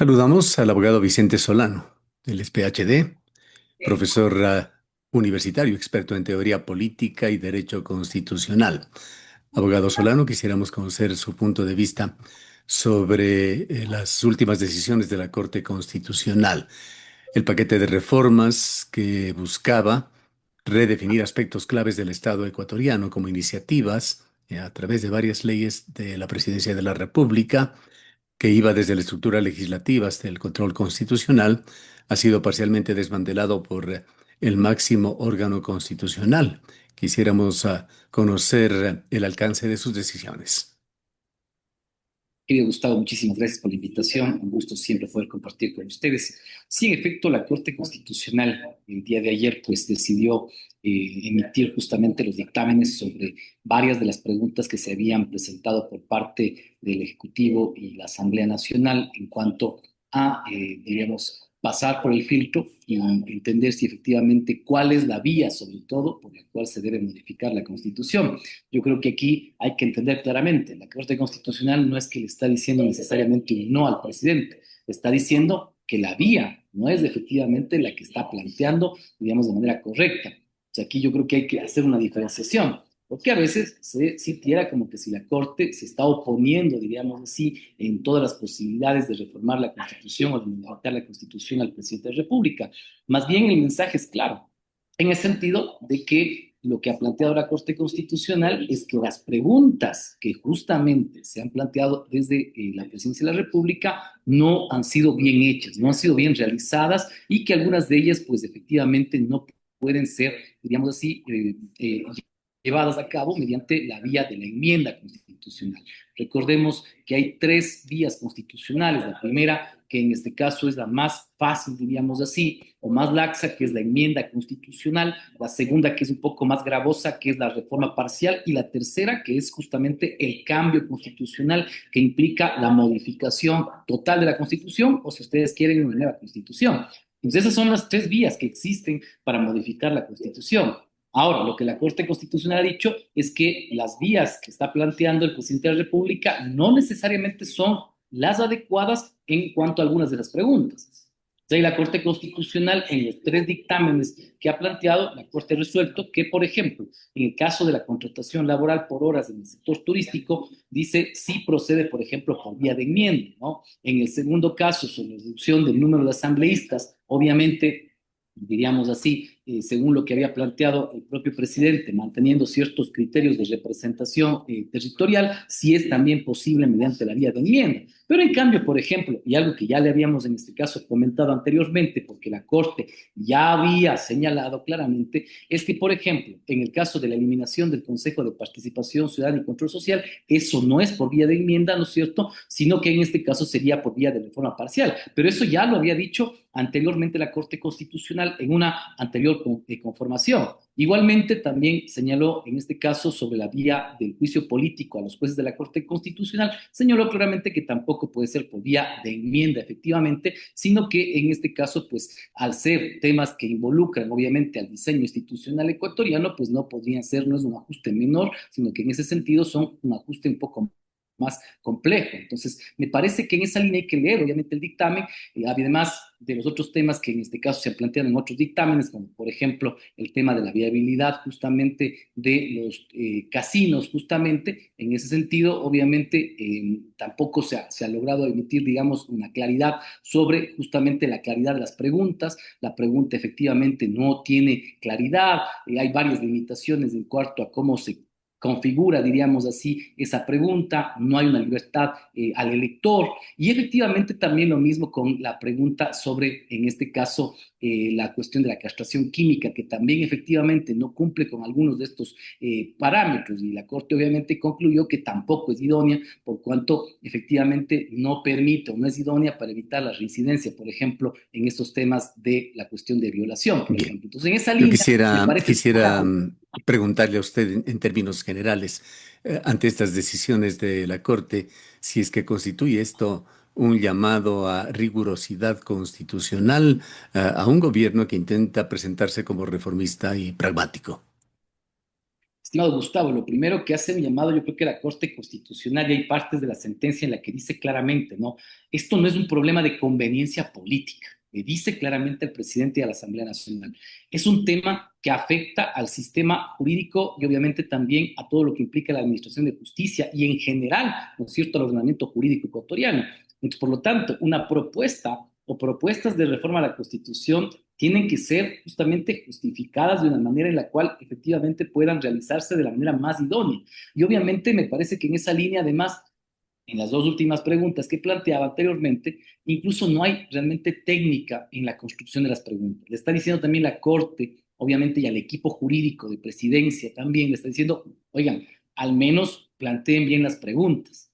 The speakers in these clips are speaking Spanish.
Saludamos al abogado Vicente Solano. Él es PhD, profesor universitario, experto en teoría política y derecho constitucional. Abogado Solano, quisiéramos conocer su punto de vista sobre las últimas decisiones de la Corte Constitucional, el paquete de reformas que buscaba redefinir aspectos claves del Estado ecuatoriano como iniciativas a través de varias leyes de la Presidencia de la República que iba desde la estructura legislativa hasta el control constitucional, ha sido parcialmente desmantelado por el máximo órgano constitucional. Quisiéramos conocer el alcance de sus decisiones. Querido Gustavo, muchísimas gracias por la invitación. Un gusto siempre poder compartir con ustedes. Sí, en efecto, la Corte Constitucional el día de ayer pues decidió emitir justamente los dictámenes sobre varias de las preguntas que se habían presentado por parte del Ejecutivo y la Asamblea Nacional en cuanto a, diríamos, pasar por el filtro y entender si efectivamente cuál es la vía, sobre todo, por la cual se debe modificar la Constitución. Yo creo que aquí hay que entender claramente, la Corte Constitucional no es que le está diciendo necesariamente un no al presidente, le está diciendo que la vía no es efectivamente la que está planteando, digamos, de manera correcta. O sea, aquí yo creo que hay que hacer una diferenciación, porque a veces se sintiera como que si la Corte se está oponiendo, diríamos así, en todas las posibilidades de reformar la Constitución o de modificar la Constitución al presidente de la República. Más bien el mensaje es claro, en el sentido de que lo que ha planteado la Corte Constitucional es que las preguntas que justamente se han planteado desde la Presidencia de la República no han sido bien hechas, no han sido bien realizadas y que algunas de ellas pues efectivamente no pueden ser, diríamos así, llevadas a cabo mediante la vía de la enmienda constitucional. Recordemos que hay tres vías constitucionales. La primera, que en este caso es la más fácil, diríamos así, o más laxa, que es la enmienda constitucional. La segunda, que es un poco más gravosa, que es la reforma parcial. Y la tercera, que es justamente el cambio constitucional, que implica la modificación total de la Constitución, o si ustedes quieren, una nueva Constitución. Entonces, esas son las tres vías que existen para modificar la Constitución. Ahora, lo que la Corte Constitucional ha dicho es que las vías que está planteando el presidente de la República no necesariamente son las adecuadas en cuanto a algunas de las preguntas. O sea, y la Corte Constitucional, en los tres dictámenes que ha planteado, la Corte ha resuelto que, por ejemplo, en el caso de la contratación laboral por horas en el sector turístico, dice sí procede, por ejemplo, por vía de enmienda, ¿no? En el segundo caso, sobre la reducción del número de asambleístas, obviamente diríamos así, según lo que había planteado el propio presidente, manteniendo ciertos criterios de representación territorial, sí es también posible mediante la vía de enmienda. Pero en cambio, por ejemplo, y algo que ya le habíamos en este caso comentado anteriormente, porque la Corte ya había señalado claramente, es que, por ejemplo, en el caso de la eliminación del Consejo de Participación Ciudadana y Control Social, eso no es por vía de enmienda, ¿no es cierto?, sino que en este caso sería por vía de reforma parcial. Pero eso ya lo había dicho anteriormente la Corte Constitucional en una anterior conformación. Igualmente, también señaló en este caso sobre la vía del juicio político a los jueces de la Corte Constitucional, señaló claramente que tampoco puede ser por vía de enmienda efectivamente, sino que en este caso, pues al ser temas que involucran obviamente al diseño institucional ecuatoriano, pues no podrían ser, no es un ajuste menor, sino que en ese sentido son un ajuste un poco más complejo. Entonces, me parece que en esa línea hay que leer, obviamente, el dictamen, además de los otros temas que en este caso se plantean en otros dictámenes, como por ejemplo el tema de la viabilidad justamente de los casinos, justamente en ese sentido, obviamente, tampoco se ha logrado emitir, digamos, una claridad sobre justamente la claridad de las preguntas. La pregunta efectivamente no tiene claridad, hay varias limitaciones en cuanto a cómo se configura, diríamos así, esa pregunta, no hay una libertad al elector y efectivamente también lo mismo con la pregunta sobre, en este caso, la cuestión de la castración química, que también efectivamente no cumple con algunos de estos parámetros y la Corte obviamente concluyó que tampoco es idónea por cuanto efectivamente no permite o no es idónea para evitar la reincidencia, por ejemplo, en estos temas de la cuestión de violación, por Bien, ejemplo. Entonces, en esa yo línea, me quisiera, parece quisiera preguntarle a usted en términos generales, ante estas decisiones de la Corte, si es que constituye esto un llamado a rigurosidad constitucional, a un gobierno que intenta presentarse como reformista y pragmático. Estimado Gustavo, lo primero que hace un llamado, yo creo que la Corte Constitucional, y hay partes de la sentencia en la que dice claramente, ¿no? Esto no es un problema de conveniencia política, le dice claramente al presidente y a la Asamblea Nacional. Es un tema que afecta al sistema jurídico y obviamente también a todo lo que implica la administración de justicia y en general, ¿no es cierto?, al ordenamiento jurídico ecuatoriano. Entonces, por lo tanto, una propuesta o propuestas de reforma a la Constitución tienen que ser justamente justificadas de una manera en la cual efectivamente puedan realizarse de la manera más idónea. Y obviamente me parece que en esa línea, además, en las dos últimas preguntas que planteaba anteriormente, incluso no hay realmente técnica en la construcción de las preguntas. Le está diciendo también la Corte, obviamente, y al equipo jurídico de presidencia también, le está diciendo, oigan, al menos planteen bien las preguntas.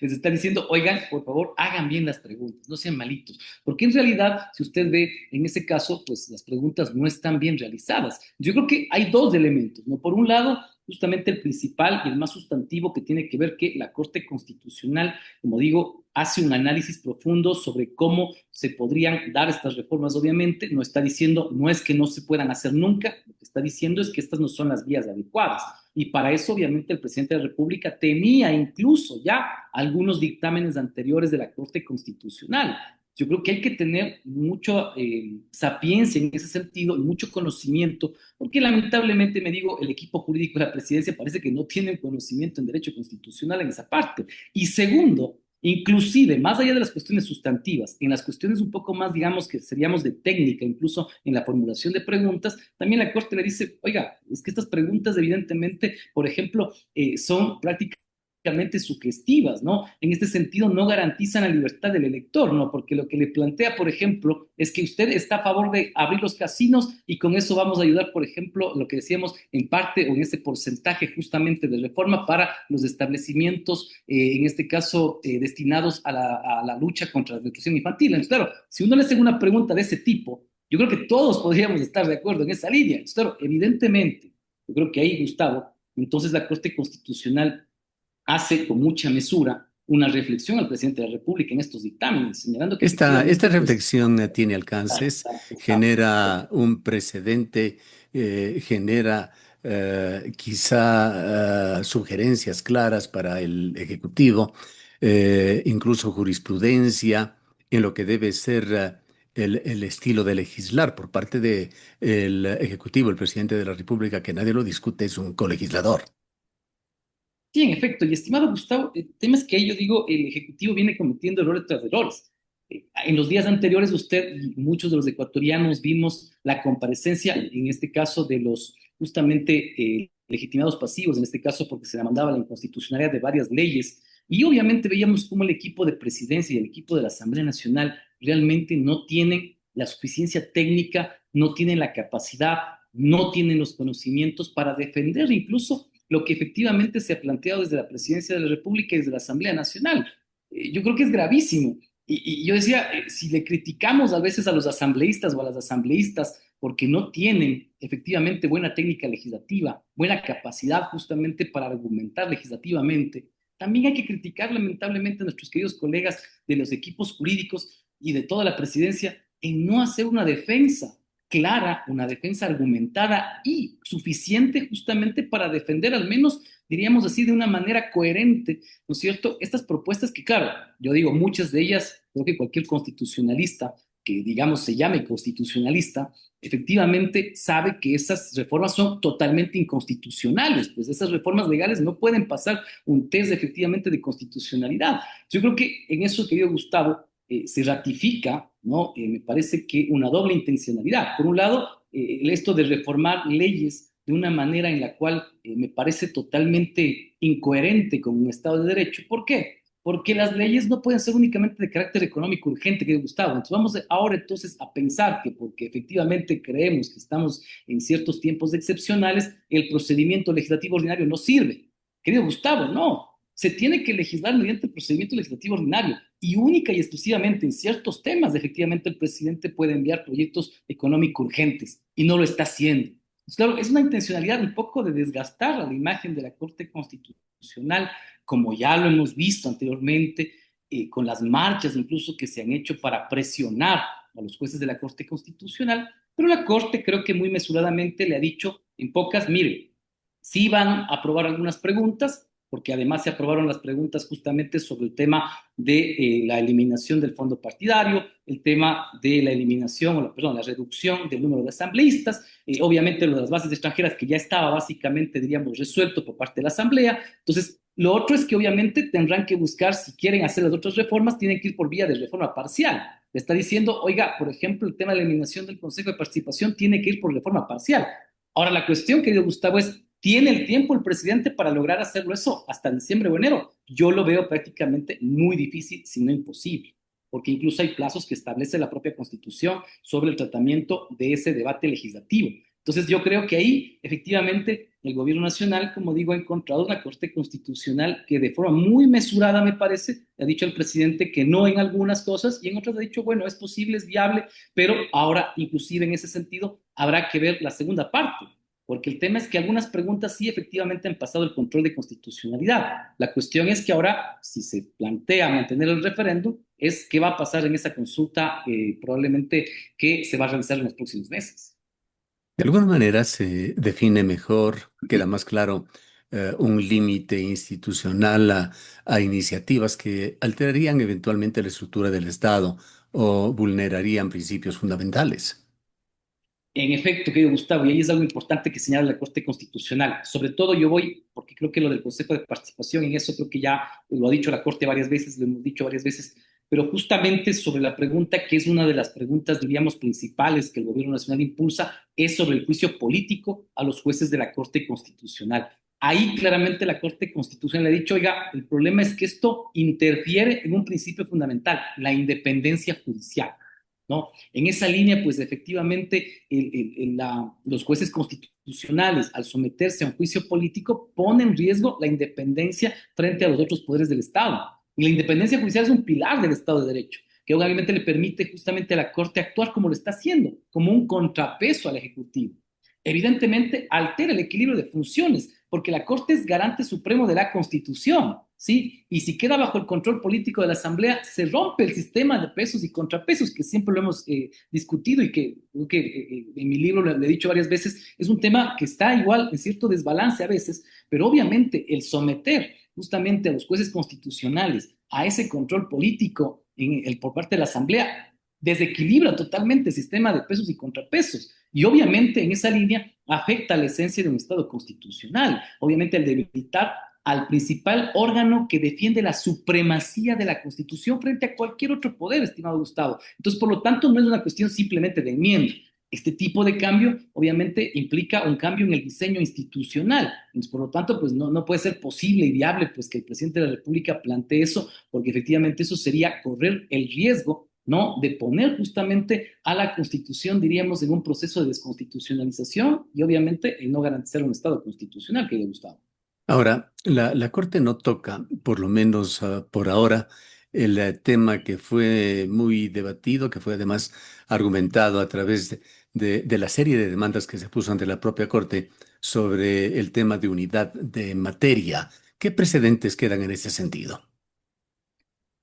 Les está diciendo, oigan, por favor, hagan bien las preguntas, no sean malitos. Porque en realidad, si usted ve en ese caso, pues las preguntas no están bien realizadas. Yo creo que hay dos elementos, ¿no? Por un lado, justamente el principal y el más sustantivo que tiene que ver que la Corte Constitucional, como digo, hace un análisis profundo sobre cómo se podrían dar estas reformas, obviamente, no está diciendo, no es que no se puedan hacer nunca, lo que está diciendo es que estas no son las vías adecuadas. Y para eso, obviamente, el presidente de la República tenía incluso ya algunos dictámenes anteriores de la Corte Constitucional. Yo creo que hay que tener mucha sapiencia en ese sentido y mucho conocimiento, porque lamentablemente, me digo, el equipo jurídico de la presidencia parece que no tiene conocimiento en derecho constitucional en esa parte. Y segundo, inclusive, más allá de las cuestiones sustantivas, en las cuestiones un poco más, digamos, que seríamos de técnica, incluso en la formulación de preguntas, también la Corte le dice, oiga, es que estas preguntas evidentemente, por ejemplo, son prácticamente sugestivas, ¿no? En este sentido, no garantizan la libertad del elector, ¿no? Porque lo que le plantea, por ejemplo, es que usted está a favor de abrir los casinos y con eso vamos a ayudar, por ejemplo, lo que decíamos, en parte o en ese porcentaje justamente de reforma para los establecimientos, en este caso, destinados a la lucha contra la desnutrición infantil. Entonces, claro, si uno le hace una pregunta de ese tipo, yo creo que todos podríamos estar de acuerdo en esa línea. Entonces, claro, evidentemente, yo creo que ahí, Gustavo, entonces la Corte Constitucional hace con mucha mesura una reflexión al presidente de la República en estos dictámenes, señalando que Esta efectivamente, pues, reflexión tiene alcances, genera un precedente, genera quizá sugerencias claras para el Ejecutivo, incluso jurisprudencia en lo que debe ser el estilo de legislar por parte del Ejecutivo, el presidente de la República, que nadie lo discute, es un colegislador. sí, en efecto, y estimado Gustavo, el tema es que yo digo, el Ejecutivo viene cometiendo errores tras errores. En los días anteriores usted y muchos de los ecuatorianos vimos la comparecencia, en este caso de los justamente legitimados pasivos, en este caso porque se demandaba la inconstitucionalidad de varias leyes, y obviamente veíamos cómo el equipo de presidencia y el equipo de la Asamblea Nacional realmente no tienen la suficiencia técnica, no tienen la capacidad, no tienen los conocimientos para defender incluso lo que efectivamente se ha planteado desde la Presidencia de la República y desde la Asamblea Nacional. Yo creo que es gravísimo. Y yo decía, si le criticamos a veces a los asambleístas o a las asambleístas porque no tienen efectivamente buena técnica legislativa, buena capacidad justamente para argumentar legislativamente, también hay que criticar lamentablemente a nuestros queridos colegas de los equipos jurídicos y de toda la presidencia en no hacer una defensa clara, una defensa argumentada y suficiente justamente para defender al menos, diríamos así, de una manera coherente, ¿no es cierto? Estas propuestas que, claro, yo digo, muchas de ellas, creo que cualquier constitucionalista que, digamos, se llame constitucionalista, efectivamente sabe que esas reformas son totalmente inconstitucionales, pues esas reformas legales no pueden pasar un test efectivamente de constitucionalidad. Yo creo que en eso, querido Gustavo, se ratifica, ¿no? Me parece que una doble intencionalidad. Por un lado, esto de reformar leyes de una manera en la cual me parece totalmente incoherente con un Estado de Derecho. ¿Por qué? Porque las leyes no pueden ser únicamente de carácter económico urgente, que Gustavo. Entonces vamos ahora entonces a pensar que porque efectivamente creemos que estamos en ciertos tiempos excepcionales, el procedimiento legislativo ordinario no sirve. Querido Gustavo, no. Se tiene que legislar mediante el procedimiento legislativo ordinario y única y exclusivamente en ciertos temas, efectivamente el presidente puede enviar proyectos económicos urgentes y no lo está haciendo. Pues claro, es una intencionalidad un poco de desgastar a la imagen de la Corte Constitucional, como ya lo hemos visto anteriormente, con las marchas incluso que se han hecho para presionar a los jueces de la Corte Constitucional, pero la Corte creo que muy mesuradamente le ha dicho en pocas, mire, Sí van a aprobar algunas preguntas, porque además se aprobaron las preguntas justamente sobre el tema de la eliminación del fondo partidario, el tema de la eliminación, perdón, la reducción del número de asambleístas, obviamente lo de las bases extranjeras que ya estaba básicamente, diríamos, resuelto por parte de la Asamblea. Entonces, lo otro es que obviamente tendrán que buscar, si quieren hacer las otras reformas, tienen que ir por vía de reforma parcial. Le está diciendo, oiga, por ejemplo, el tema de la eliminación del Consejo de Participación tiene que ir por reforma parcial. Ahora, la cuestión, querido Gustavo, es, ¿tiene el tiempo el presidente para lograr hacerlo eso hasta diciembre o enero? Yo lo veo prácticamente muy difícil, si no imposible, porque incluso hay plazos que establece la propia Constitución sobre el tratamiento de ese debate legislativo. Entonces yo creo que ahí efectivamente el gobierno nacional, como digo, ha encontrado una Corte Constitucional que de forma muy mesurada, me parece, ha dicho el presidente que no en algunas cosas y en otras ha dicho, bueno, es posible, es viable, pero ahora inclusive en ese sentido habrá que ver la segunda parte, porque el tema es que algunas preguntas sí efectivamente han pasado el control de constitucionalidad. La cuestión es que ahora, si se plantea mantener el referéndum, es qué va a pasar en esa consulta probablemente que se va a realizar en los próximos meses. De alguna manera se define mejor, queda más claro un límite institucional a iniciativas que alterarían eventualmente la estructura del Estado o vulnerarían principios fundamentales. En efecto, querido Gustavo, y ahí es algo importante que señala la Corte Constitucional. Sobre todo yo voy, porque creo que lo del Consejo de Participación, en eso creo que ya lo ha dicho la Corte varias veces, lo hemos dicho varias veces, pero justamente sobre la pregunta, que es una de las preguntas, diríamos, principales que el Gobierno Nacional impulsa, es sobre el juicio político a los jueces de la Corte Constitucional. Ahí claramente la Corte Constitucional le ha dicho, oiga, el problema es que esto interfiere en un principio fundamental, la independencia judicial. ¿No? En esa línea, pues efectivamente, los jueces constitucionales, al someterse a un juicio político, ponen en riesgo la independencia frente a los otros poderes del Estado. Y la independencia judicial es un pilar del Estado de Derecho, que obviamente le permite justamente a la Corte actuar como lo está haciendo, como un contrapeso al Ejecutivo. Evidentemente, altera el equilibrio de funciones, porque la Corte es garante supremo de la Constitución, ¿sí? Y si queda bajo el control político de la Asamblea, se rompe el sistema de pesos y contrapesos, que siempre lo hemos discutido y que en mi libro le he dicho varias veces, es un tema que está igual en cierto desbalance a veces, pero obviamente el someter justamente a los jueces constitucionales a ese control político por parte de la Asamblea desequilibra totalmente el sistema de pesos y contrapesos. Y obviamente en esa línea afecta la esencia de un Estado constitucional. Obviamente al debilitar al principal órgano que defiende la supremacía de la Constitución frente a cualquier otro poder, estimado Gustavo. Entonces, por lo tanto, no es una cuestión simplemente de enmienda. Este tipo de cambio obviamente implica un cambio en el diseño institucional. Entonces, por lo tanto, pues no puede ser posible y viable pues, que el presidente de la República plantee eso, porque efectivamente eso sería correr el riesgo, ¿no? De poner justamente a la Constitución, diríamos, en un proceso de desconstitucionalización y obviamente en no garantizar un Estado constitucional, querido Gustavo. Ahora, la Corte no toca, por lo menos por ahora, el tema que fue muy debatido, que fue además argumentado a través de la serie de demandas que se puso ante la propia Corte sobre el tema de unidad de materia. ¿Qué precedentes quedan en ese sentido?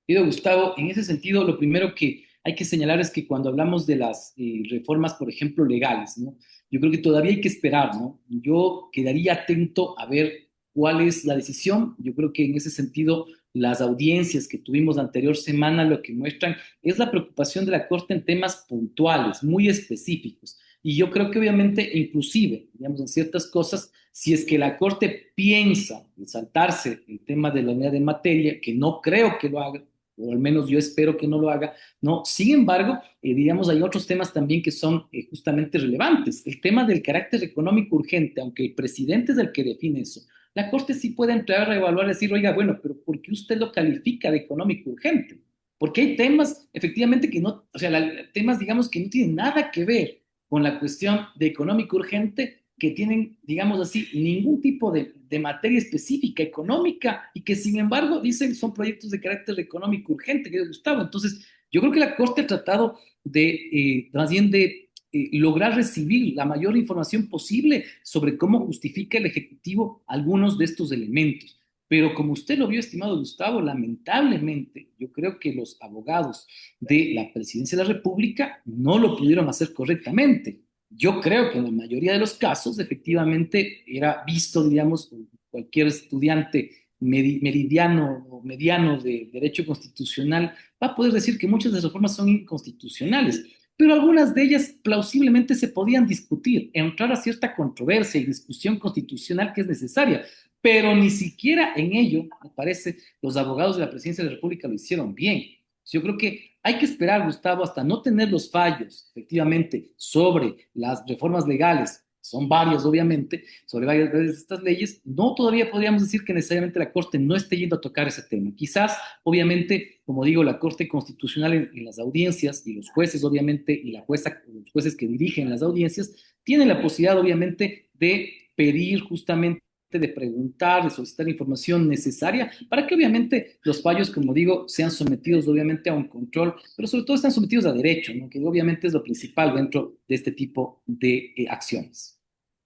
Querido Gustavo, en ese sentido, lo primero que hay que señalar es que cuando hablamos de las reformas, por ejemplo, legales, ¿no? Yo creo que todavía hay que esperar, ¿no? Yo quedaría atento a ver cuál es la decisión. Yo creo que en ese sentido, las audiencias que tuvimos la anterior semana lo que muestran es la preocupación de la Corte en temas puntuales, muy específicos. Y yo creo que obviamente, inclusive, digamos, en ciertas cosas, si es que la Corte piensa en saltarse el tema de la unidad de materia, que no creo que lo haga, o al menos yo espero que no lo haga, ¿no? Sin embargo, digamos, hay otros temas también que son justamente relevantes. El tema del carácter económico urgente, aunque el presidente es el que define eso, la Corte sí puede entrar a evaluar y decir, oiga, bueno, pero ¿por qué usted lo califica de económico urgente? Porque hay temas, efectivamente, que no, o sea, temas, digamos, que no tienen nada que ver con la cuestión de económico urgente, que tienen, digamos así, ningún tipo de materia específica económica y que sin embargo dicen son proyectos de carácter económico urgente, que Gustavo. Entonces, yo creo que la Corte ha tratado más bien de lograr recibir la mayor información posible sobre cómo justifica el Ejecutivo algunos de estos elementos. Pero como usted lo vio, estimado Gustavo, lamentablemente yo creo que los abogados de la Presidencia de la República no lo pudieron hacer correctamente. Yo creo que en la mayoría de los casos, efectivamente, era visto, digamos, cualquier estudiante meridiano o mediano de derecho constitucional va a poder decir que muchas de las reformas son inconstitucionales, pero algunas de ellas plausiblemente se podían discutir, entrar a cierta controversia y discusión constitucional que es necesaria, pero ni siquiera en ello, me parece, los abogados de la Presidencia de la República lo hicieron bien. Yo creo que hay que esperar, Gustavo, hasta no tener los fallos, efectivamente, sobre las reformas legales, son varias, obviamente, sobre varias de estas leyes, no todavía podríamos decir que necesariamente la Corte no esté yendo a tocar ese tema. Quizás, obviamente, como digo, la Corte Constitucional en las audiencias y los jueces, obviamente, y la jueza, los jueces que dirigen las audiencias, tienen la posibilidad, obviamente, de pedir justamente de preguntar, de solicitar información necesaria para que obviamente los fallos, como digo, sean sometidos obviamente a un control, pero sobre todo están sometidos a derecho, ¿no? Que obviamente es lo principal dentro de este tipo de acciones.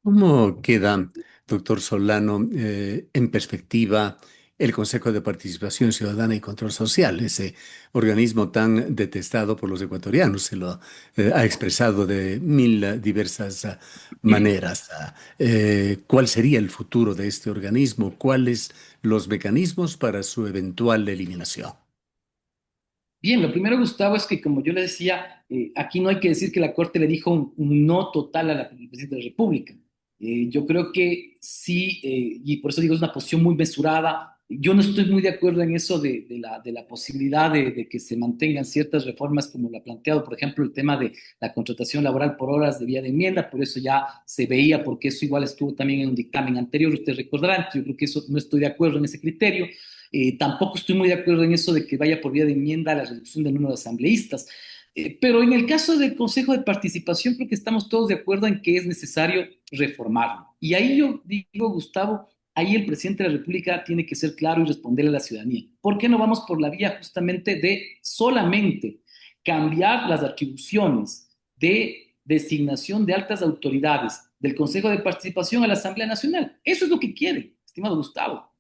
¿Cómo queda, doctor Solano, en perspectiva el Consejo de Participación Ciudadana y Control Social, ese organismo tan detestado por los ecuatorianos? Se lo ha expresado de mil diversas maneras. ¿Cuál sería el futuro de este organismo? ¿Cuáles los mecanismos para su eventual eliminación? Bien, lo primero, Gustavo, es que como yo le decía, aquí no hay que decir que la Corte le dijo un no total a la Presidenta de la República. Yo creo que sí, y por eso digo, es una posición muy mesurada. Yo no estoy muy de acuerdo en eso de la posibilidad de que se mantengan ciertas reformas como lo ha planteado, por ejemplo, el tema de la contratación laboral por horas de vía de enmienda, por eso ya se veía, porque eso igual estuvo también en un dictamen anterior, usted recordará, entonces yo creo que eso no estoy de acuerdo en ese criterio. Tampoco estoy muy de acuerdo en eso de que vaya por vía de enmienda a la reducción del número de asambleístas. Pero en el caso del Consejo de Participación, creo que estamos todos de acuerdo en que es necesario reformarlo. Y ahí yo digo, Gustavo, ahí el presidente de la República tiene que ser claro y responderle a la ciudadanía. ¿Por qué no vamos por la vía justamente de solamente cambiar las atribuciones de designación de altas autoridades del Consejo de Participación a la Asamblea Nacional? Eso es lo que quiere, estimado Gustavo.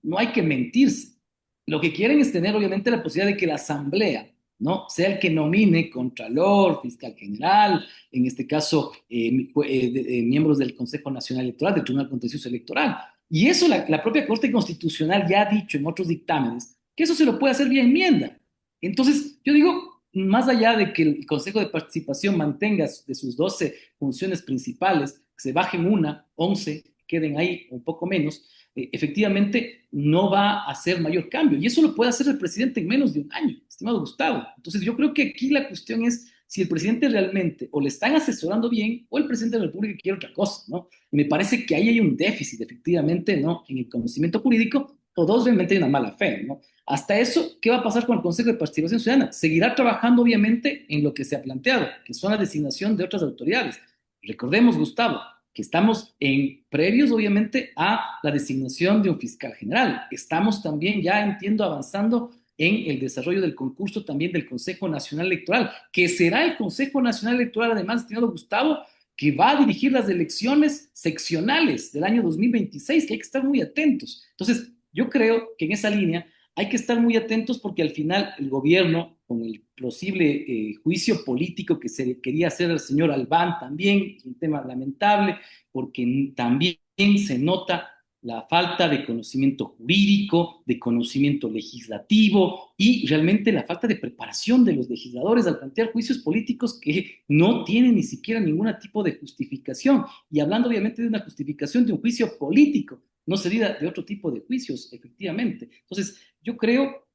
No hay que mentirse. Lo que quieren es tener, obviamente, la posibilidad de que la Asamblea, ¿no? Sea el que nomine Contralor, Fiscal General, en este caso, miembros del Consejo Nacional Electoral, del Tribunal Contencioso Electoral. Y eso la propia Corte Constitucional ya ha dicho en otros dictámenes, que eso se lo puede hacer vía enmienda. Entonces, yo digo, más allá de que el Consejo de Participación mantenga de sus 12 funciones principales, que se bajen una, 11, queden ahí un poco menos, efectivamente no va a hacer mayor cambio. Y eso lo puede hacer el presidente en menos de un año, estimado Gustavo. Entonces yo creo que aquí la cuestión es si el presidente realmente o le están asesorando bien o el presidente de la República quiere otra cosa, ¿no? Y me parece que ahí hay un déficit, efectivamente, ¿no? En el conocimiento jurídico, o dos, realmente hay una mala fe, ¿no? Hasta eso, ¿qué va a pasar con el Consejo de Participación Ciudadana? Seguirá trabajando, obviamente, en lo que se ha planteado, que son la designación de otras autoridades. Recordemos, Gustavo, que estamos en previos, obviamente, a la designación de un fiscal general. Estamos también, ya entiendo, avanzando en el desarrollo del concurso también del Consejo Nacional Electoral, que será el Consejo Nacional Electoral, además, estimado Gustavo, que va a dirigir las elecciones seccionales del año 2026, que hay que estar muy atentos. Entonces, yo creo que en esa línea hay que estar muy atentos porque al final el gobierno, con el posible juicio político que se quería hacer al señor Albán también, es un tema lamentable, porque también se nota la falta de conocimiento jurídico, de conocimiento legislativo y realmente la falta de preparación de los legisladores al plantear juicios políticos que no tienen ni siquiera ningún tipo de justificación. Y hablando obviamente de una justificación de un juicio político, no se diga de otro tipo de juicios, efectivamente. Entonces, yo creo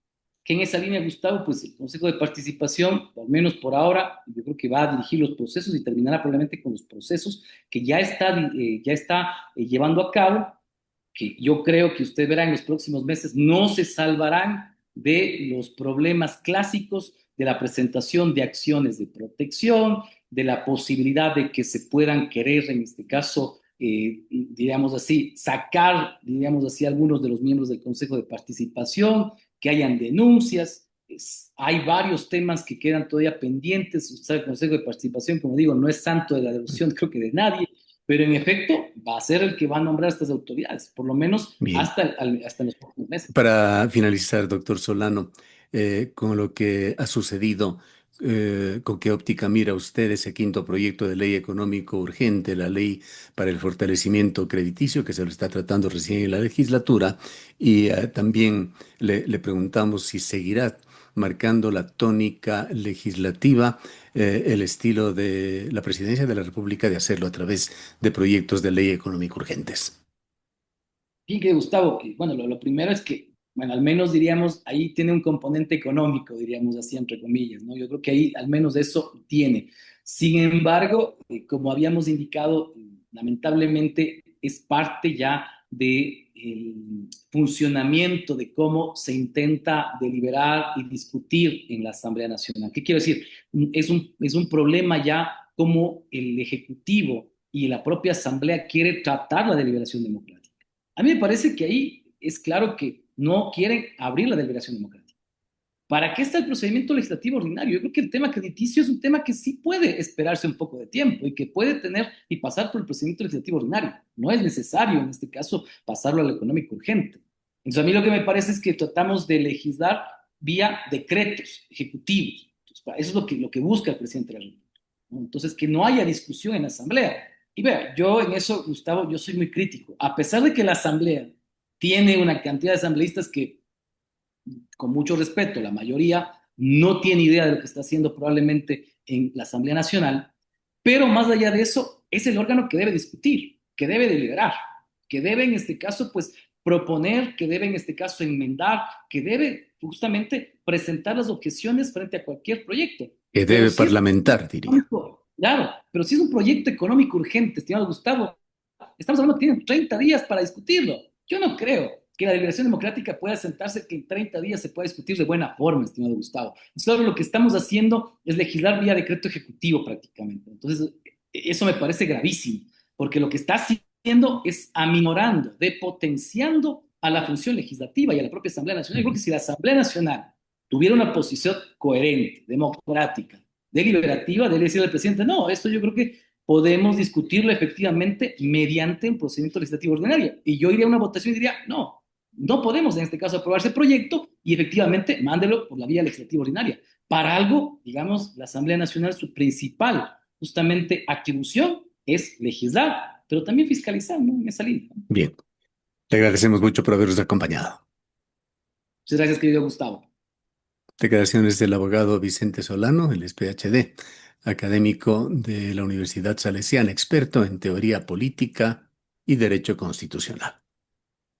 que en esa línea, Gustavo, pues el Consejo de Participación, al menos por ahora, yo creo que va a dirigir los procesos y terminará probablemente con los procesos que ya está llevando a cabo, que yo creo que usted verá en los próximos meses, no se salvarán de los problemas clásicos de la presentación de acciones de protección, de la posibilidad de que se puedan querer, en este caso, diríamos así, sacar, diríamos así, algunos de los miembros del Consejo de Participación, que hayan denuncias. Hay varios temas que quedan todavía pendientes. Usted sabe, el Consejo de Participación, como digo, no es santo de la devoción, creo que de nadie, pero en efecto va a ser el que va a nombrar a estas autoridades, por lo menos Bien. hasta en los próximos meses. Para finalizar, doctor Solano, con lo que ha sucedido ¿Con qué óptica mira usted ese quinto proyecto de ley económico urgente, la ley para el fortalecimiento crediticio, que se lo está tratando recién en la legislatura? Y también le preguntamos si seguirá marcando la tónica legislativa, el estilo de la Presidencia de la República de hacerlo a través de proyectos de ley económico urgentes. Bien, que Gustavo, bueno, lo primero es que, bueno, al menos diríamos, ahí tiene un componente económico, diríamos así, entre comillas, ¿no? Yo creo que ahí al menos eso tiene. Sin embargo, como habíamos indicado, lamentablemente es parte ya del funcionamiento de cómo se intenta deliberar y discutir en la Asamblea Nacional. ¿Qué quiero decir? Es un problema ya como el Ejecutivo y la propia Asamblea quiere tratar la deliberación democrática. A mí me parece que ahí es claro que no quieren abrir la deliberación democrática. ¿Para qué está el procedimiento legislativo ordinario? Yo creo que el tema crediticio es un tema que sí puede esperarse un poco de tiempo y que puede tener y pasar por el procedimiento legislativo ordinario. No es necesario, en este caso, pasarlo al económico urgente. Entonces, a mí lo que me parece es que tratamos de legislar vía decretos ejecutivos. Entonces, eso es lo que busca el presidente de la República, ¿no? Entonces, que no haya discusión en la Asamblea. Y vea, yo en eso, Gustavo, yo soy muy crítico. A pesar de que la Asamblea tiene una cantidad de asambleístas que, con mucho respeto, la mayoría no tiene idea de lo que está haciendo probablemente en la Asamblea Nacional, pero más allá de eso, es el órgano que debe discutir, que debe deliberar, que debe en este caso, pues, proponer, que debe en este caso enmendar, que debe justamente presentar las objeciones frente a cualquier proyecto. Que Pero debe si es parlamentar, diría. económico, claro, pero si es un proyecto económico urgente, estimado Gustavo, estamos hablando que tienen 30 días para discutirlo. Yo no creo que la deliberación democrática pueda sentarse que en 30 días se pueda discutir de buena forma, estimado Gustavo. Solo lo que estamos haciendo es legislar vía decreto ejecutivo prácticamente. Entonces, eso me parece gravísimo, porque lo que está haciendo es aminorando, depotenciando a la función legislativa y a la propia Asamblea Nacional. Yo creo que si la Asamblea Nacional tuviera una posición coherente, democrática, deliberativa, debería decirle al presidente, no, esto yo creo que podemos discutirlo efectivamente mediante un procedimiento legislativo ordinario. Y yo iría a una votación y diría, no, no podemos en este caso aprobar ese proyecto y efectivamente mándelo por la vía legislativa ordinaria. Para algo, digamos, la Asamblea Nacional, su principal justamente atribución es legislar, pero también fiscalizar, ¿no? En esa línea, ¿no? Bien, le agradecemos mucho por habernos acompañado. Muchas gracias, querido Gustavo. Declaraciones del abogado Vicente Solano, el PhD, académico de la Universidad Salesiana, experto en teoría política y derecho constitucional.